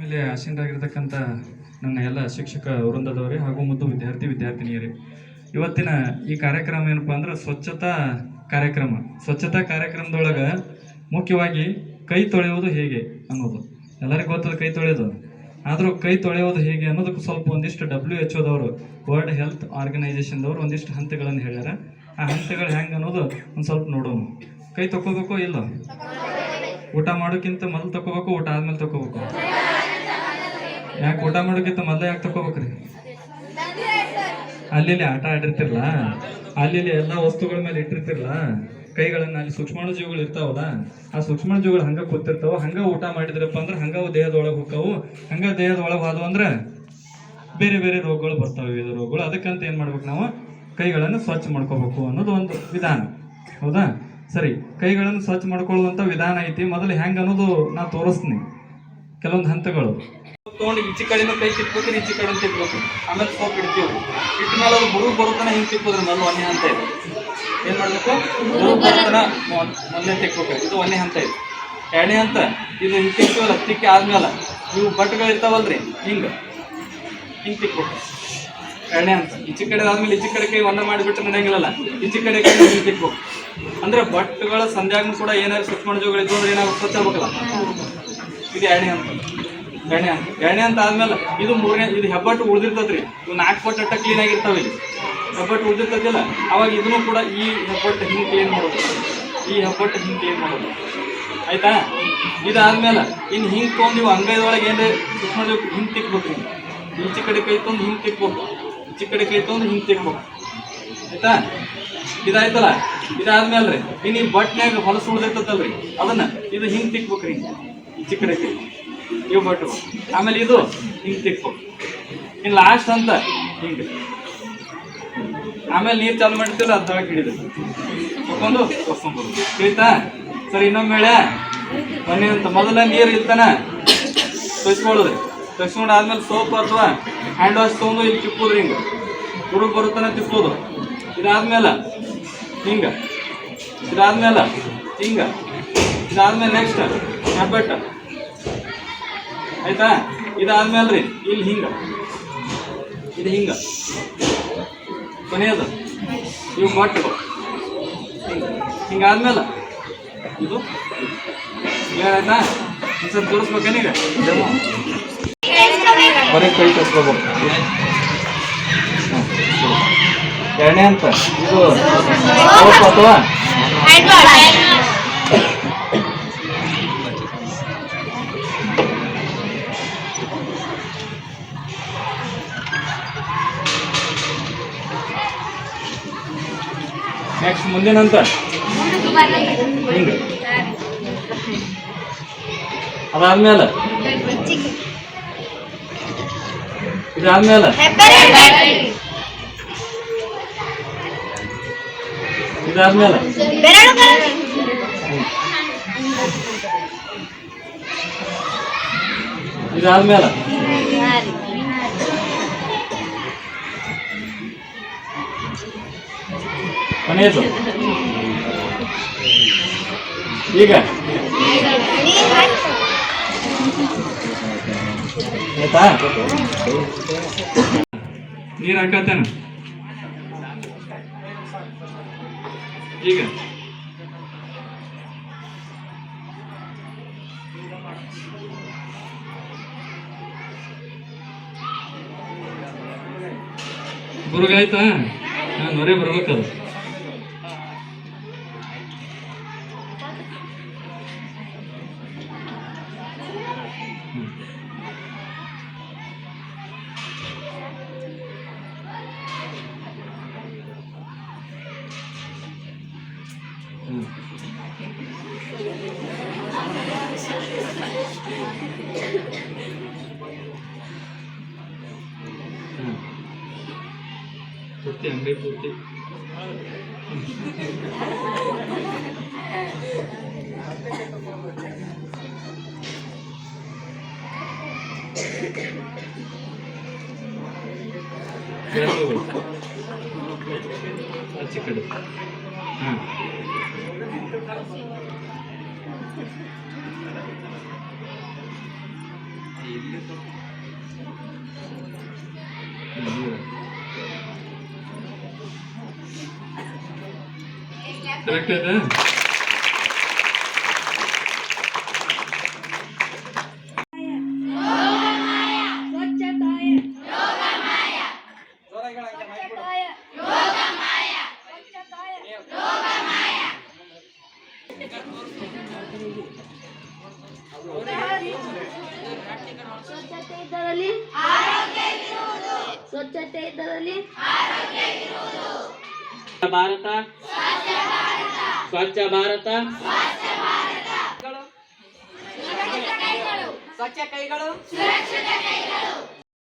ಮೇಲೆ ಆಸೀನರಾಗಿರ್ತಕ್ಕಂಥ ನನ್ನ ಎಲ್ಲ ಶಿಕ್ಷಕ ವೃಂದದವರೇ ಹಾಗೂ ಮುದ್ದು ವಿದ್ಯಾರ್ಥಿನಿಯರೇ, ಇವತ್ತಿನ ಈ ಕಾರ್ಯಕ್ರಮ ಏನಪ್ಪ ಅಂದ್ರೆ ಸ್ವಚ್ಛತಾ ಕಾರ್ಯಕ್ರಮದೊಳಗೆ ಮುಖ್ಯವಾಗಿ ಕೈ ತೊಳೆಯುವುದು ಹೇಗೆ ಅನ್ನೋದು ಎಲ್ಲರಿಗೂ ಗೊತ್ತದ. ಕೈ ತೊಳೆಯೋದು ಆದರೂ ಕೈ ತೊಳೆಯೋದು ಹೇಗೆ ಅನ್ನೋದಕ್ಕೆ ಸ್ವಲ್ಪ ಒಂದಿಷ್ಟು WHO ವರ್ಲ್ಡ್ ಹೆಲ್ತ್ ಆರ್ಗನೈಸೇಷನ್ದವರು ಒಂದಿಷ್ಟು ಹಂತಗಳನ್ನು ಹೇಳ್ಯಾರ. ಆ ಹಂತಗಳು ಹೆಂಗೆ ಅನ್ನೋದು ಒಂದು ಸ್ವಲ್ಪ ನೋಡೋಣ. ಕೈ ತಗೋಬೇಕೋ ಇಲ್ಲ? ಊಟ ಮಾಡೋಕ್ಕಿಂತ ಮೊದಲು ತಗೋಬೇಕು, ಊಟ ಆದ್ಮೇಲೆ ತಗೋಬೇಕು? ಯಾಕೆ ಊಟ ಮಾಡೋಕ್ಕಿಂತ ಮೊದಲೇ ಯಾಕೆ ತಗೋಬೇಕ್ರಿ? ಅಲ್ಲಿ ಆಟ ಆಡಿರ್ತಿರ್ಲ, ಅಲ್ಲಿ ಎಲ್ಲ ವಸ್ತುಗಳ ಮೇಲೆ ಇಟ್ಟಿರ್ತಿರ್ಲ ಕೈಗಳನ್ನ. ಅಲ್ಲಿ ಸೂಕ್ಷ್ಮಾಣುಜೀವಿಗಳು ಇರ್ತಾವಲ್ಲ, ಆ ಸೂಕ್ಷ್ಮಾಣುಜೀವಿಗಳು ಹಂಗ ಕೂತಿರ್ತಾವ. ಹಂಗ ಊಟ ಮಾಡಿದ್ರಪ್ಪ ಅಂದ್ರೆ ಹಂಗ ದೇಹದೊಳಗೆ ಹೋಗ್ತಾವು. ಹಂಗ ದೇಹದೊಳಗೆ ಹೋದವು ಅಂದ್ರೆ ಬೇರೆ ಬೇರೆ ರೋಗಗಳು ಬರ್ತಾವೆ, ವಿವಿಧ ರೋಗಗಳು. ಅದಕ್ಕಂತ ಏನ್ ಮಾಡ್ಬೇಕು, ನಾವು ಕೈಗಳನ್ನು ಸ್ವಚ್ಛ ಮಾಡ್ಕೋಬೇಕು ಅನ್ನೋದು ಒಂದು ವಿಧಾನ. ಹೌದಾ? ಸರಿ, ಕೈಗಳನ್ನು ಸ್ವಚ್ಛ ಮಾಡ್ಕೊಳ್ಳುವಂತ ವಿಧಾನ ಐತಿ. ಮೊದಲು ಹೆಂಗ ಅನ್ನೋದು ನಾ ತೋರಿಸ್ತೀನಿ. ಕೆಲವೊಂದು ಹಂತಗಳು ತೊಗೊಂಡು ಈಚೆ ಕಡೆನೂ ಕೈ ತಿಕ್ಬೇಕು, ಈಚೆ ಕಡೆ ತಿಕ್ಬೇಕು. ಆಮೇಲೆ ಸೋಪ್ ಇಡ್ತೀವಿ. ಇಟ್ಟ ಮೇಲೆ ಅದು ಬುರುಗ್ ಬರುತ್ತಾನೆ ಹಿಂಗೆ ತಿಕ್ಕೋದ್ರ ಮೊದಲು ಒಂದೇ ಹಂತ ಇದೆ. ಏನ್ ಮಾಡ್ಬೇಕು? ಬುರುಗ್ ಬರುತ್ತಾನ ಮೊದಲೇ ತಿಕ್ಬೇಕು. ಇದು ಒಂದೇ ಹಂತ ಇದೆ. ಎರಡನೇ ಹಂತ ಇದು ಹಿಂಗೆ ತಿಕ್ತೀವಲ್ಲ, ತಿಕ್ಕಿ ಆದ್ಮೇಲೆ ಇವು ಬಟ್ಟೆಗಳು ಇರ್ತಾವಲ್ರಿ, ಹಿಂಗೆ ತಿಕ್ಬೇಕು. ಎರಡನೇ ಹಂತ. ಈಚೆ ಕಡೆ ಆದ್ಮೇಲೆ ಈಚೆ ಕಡೆ ಕೈ ಒಂದ ಮಾಡಿಬಿಟ್ಟು ನಡೆಯಂಗಿಲ್ಲಲ್ಲ, ಈಚೆ ಕಡೆ ಕೈ ಹಿಂಗೆ ತಿಕ್ಬೇಕು. ಅಂದ್ರೆ ಬಟ್ಟೆಗಳ ಸಂಧ್ಯಾಗ್ನೂ ಕೂಡ ಏನಾದ್ರು ಸೂಕ್ಷ್ಮಾಣುಜೀವಿಗಳು ಇದ್ದು ಅಂದ್ರೆ ಏನಾದ್ರು ಸ್ವಚ್ಛ ಆಗ್ಬೇಕಲ್ಲ. ಇದು ಎರಡನೇ ಹಂತ. ಎರಡನೇ ಹಂತ ಆದ್ಮೇಲೆ ಇದು ಮೂರನೇ. ಇದು ಹೆಬ್ಬಟ್ಟು ಉಳಿದಿರ್ತದ್ರಿ, ಇವು 4 ಪಟ್ಟು ಕ್ಲೀನ್ ಆಗಿರ್ತಾವ. ಇಲ್ಲಿ ಹೆಬ್ಬಟ್ಟು ಉಳಿದಿರ್ತದಿಲ್ಲ, ಅವಾಗ ಇದನ್ನು ಕೂಡ ಈ ಹೆಬ್ಬಟ್ಟು ಹಿಂಗೆ ಕ್ಲೀನ್ ಮಾಡೋದು, ಈ ಹೆಬ್ಬಟ್ಟು ಹಿಂಗೆ ಕ್ಲೀನ್ ಮಾಡೋದು. ಆಯ್ತಾ? ಇದಾದ್ಮೇಲೆ ಇನ್ನು ಹಿಂಗೆ ತೊಗೊಂಡು ನೀವು ಅಂಗೈದೊಳಗೆ ಏನ್ರಿ ಸೂಕ್ಷ್ಮಾಣುಜೀವಿ ಹಿಂಗೆ ತಿಕ್ಬೇಕು. ಈಚೆ ಕಡೆ ಕೈ ತೊಗೊಂಡು ಹಿಂಗೆ ತಿಕ್ಬೇಕು, ಈಚೆ ಕಡೆ ಕೈ ತೊಗೊಂಡು ಹಿಂಗೆ ತಿಕ್ಬೇಕು. ಆಯ್ತಾ? ಇದಾಯ್ತಲ್ಲ. ಇದಾದ್ಮೇಲೆ ರೀ ಇನ್ನು ಈ ಬಟ್ನ್ಯಾಗ ಹೊಲಸು ಉಳಿದಿರ್ತಲ್ರಿ, ಅದನ್ನ ಇದು ಹಿಂಗೆ ತಿಕ್ಬೇಕ್ರಿ, ಈಚೆ ಕಡೆ ಕೈ ಇವು ಬಟ್ಟು. ಆಮೇಲೆ ಇದು ಹಿಂಗೆ ತಿಕ್ಬೇಕು. ಇನ್ನು ಲಾಸ್ಟ್ ಅಂತ ಹಿಂಗೆ. ಆಮೇಲೆ ನೀರು ಚಾಲು ಮಾಡಿರ್ತಿಲ್ಲ, ಅದು ತಳಕ್ಕೆ ಹಿಡಿದು ತಗೊಂಡು ತೊಗೊಂಡ್ಬರು. ತಿಳಿತಾ? ಸರಿ, ಇನ್ನೊಮ್ಮೆ ಹೇಳ ಬನ್ನಿ ಅಂತ. ಮೊದಲ ನೀರು ಇರ್ತಾನ ತೊಯ್ಸ್ಕೊಳ್ಳೋದ್ರಿ. ತೊಯ್ಸ್ಕೊಂಡು ಆದ್ಮೇಲೆ ಸೋಪ್ ಅಥವಾ ಹ್ಯಾಂಡ್ ವಾಶ್ ತೊಗೊಂಡು ಇಲ್ಲಿ ತಿಕ್ಕೋದ್ರಿ. ಹಿಂಗೆ ಹುಡುಗ ಬರುತ್ತಾನೆ ತಿಕ್ಕೋದು. ಇದಾದ್ಮೇಲೆ ಹಿಂಗೆ, ಇದಾದ್ಮೇಲೆ ಹಿಂಗೆ, ಇದಾದ್ಮೇಲೆ ನೆಕ್ಸ್ಟ್ ಹೆಬ್ಬಟ್ಟ. ಆಯ್ತಾ? ಇದಾದ್ಮೇಲೆ ರೀ ಇಲ್ಲಿ ಹಿಂಗೆ, ಇದು ಹಿಂಗೆ ಕೊನೆಯದು ಇವು ಬಟ್ಟೆಗಳು ಹಿಂಗೆ. ಹಿಂಗಾದ್ಮೇಲೆ ಇದು ಆಯ್ತಾ? ಸರ್ ತೋರಿಸ್ಬೇಕೇನೀಗ ಡೆಮೋ? ಬರೀ ಕೈ ತೋರಿಸ್ಕೋಬೇಕು. ಎರಡನೇ ಅಂತ ಇದು ಅಥವಾ ನೆಕ್ಸ್ಟ್ ಮುಂದಿನಂತ ಹಿಂಗೆ. ಅದಾದ್ಮೇಲೆ ಇದಾದ್ಮೇಲೆ ಇದಾದ್ಮೇಲೆ ಇದಾದ್ಮೇಲೆ ಕೊನೆಯದು ಈಗ. ಆಯ್ತಾ? ನೀರು ಹಾಕತ್ತೇನ ಈಗ? ಬುರುಗಾಯ್ತಾ? ನೊರೆ ಬರ್ಬೇಕದು. ಪೂರ್ತಿ ಅಂಗಡಿ ಪೂರ್ತಿ ಆಚೆ ಕಡೆ. ಹಾಂ, ಕರೆಕ್ಟ್ ಇದೆ. ಸ್ವಚ್ಛತೆ ಇದ್ದರಲ್ಲಿ ಸ್ವಚ್ಛತೆ ಇದ್ದರಲ್ಲಿ ಭಾರತ ಸ್ವಚ್ಛ ಭಾರತ ಸ್ವಚ್ಛ ಕೈಗಳು